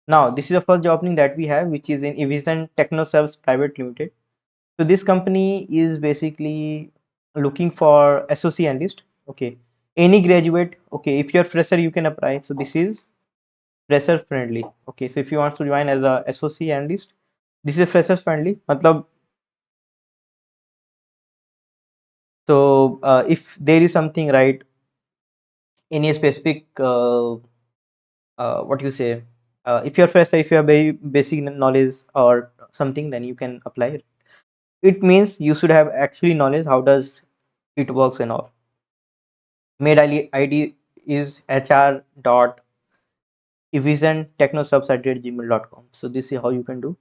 Now, this is the first job opening that we have, which is in Evision TechnoServes Private Limited. So this company is basically looking for associate analyst. Okay, any graduate. Okay, if you're fresher, you can apply. So this is fresher friendly. Okay, so if you want to join as a associate analyst, this is fresher friendly. Matlab, so if there is something right, any specific what you say, if you're fresher, if you have very basic knowledge or something, then you can apply. It means you should have actually knowledge how does it works and all. Mail ID is hr.evisantechnosubs@gmail.com. So this is how you can do.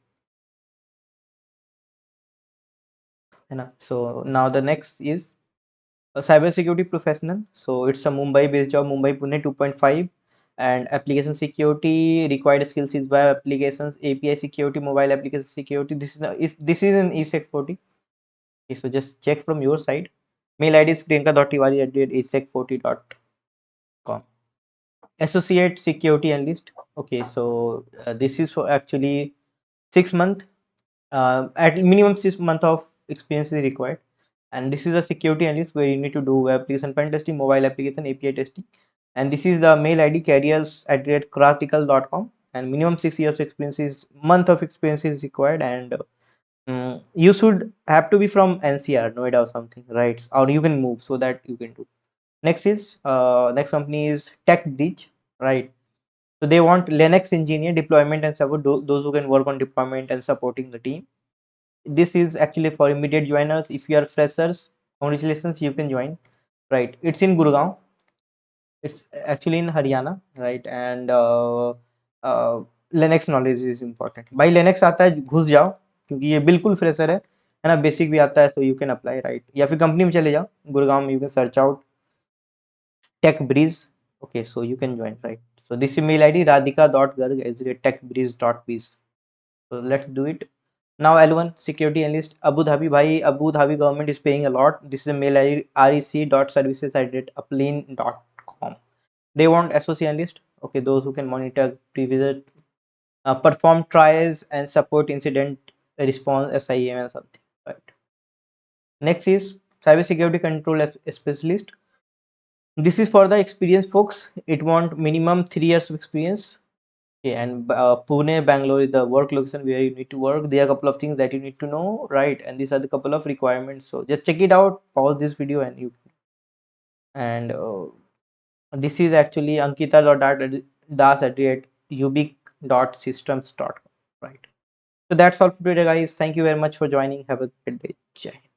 है ना? So now the next is a cybersecurity professional. So it's a Mumbai based job, Mumbai Pune 2.5, and application security required skills is web applications, API security, mobile application security. This is an ESEC 40. Okay, so just check from your side. Mail ID is priyanka.tiwari@esec40.com. Associate security analyst. Okay, so this is for actually 6 month. At minimum 6 month of experience is required, and this is a security analyst where you need to do web application pen testing, mobile application API testing, and this is the mail ID careers@critical.com, and minimum 6 years experience is month of experience is required, and you should have to be from NCR, Noida or something, right? Or you can move so that you can do. Next company is TechBridge, right? So they want Linux engineer, deployment and support, those who can work on deployment and supporting the team. This is actually for immediate joiners. If you are freshers, congratulations, you can join, right? It's in Gurgaon. It's actually in Haryana, right? And uh, Linux knowledge is important. भाई Linux आता है घुस जाओ, क्योंकि ये बिल्कुल fresher है ना, बेसिक भी आता है, so you can apply, right? या फिर कंपनी में चले जाओ, गुड़गांव में you can search out tech breeze. Okay, so you can join, right? So this email id radhika.garg@techbreeze.biz. So let's do it now. L1 security analyst, Abu Dhabi. Bhai, Abu Dhabi government is paying a lot. This is a mail id rec.services@uplane.com. They want associate analyst. Okay, those who can monitor previous perform trials and support incident response, SIEM and something, right? Next is cybersecurity control specialist. This is for the experienced folks. It want minimum 3 years of experience. Okay, and Pune, Bangalore is the work location where you need to work. There are a couple of things that you need to know, right? And these are the couple of requirements. So just check it out. Pause this video and you. And this is actually ankita.das@ubiq.systems.com, right? So that's all for today, guys. Thank you very much for joining. Have a good day. Jai Hind.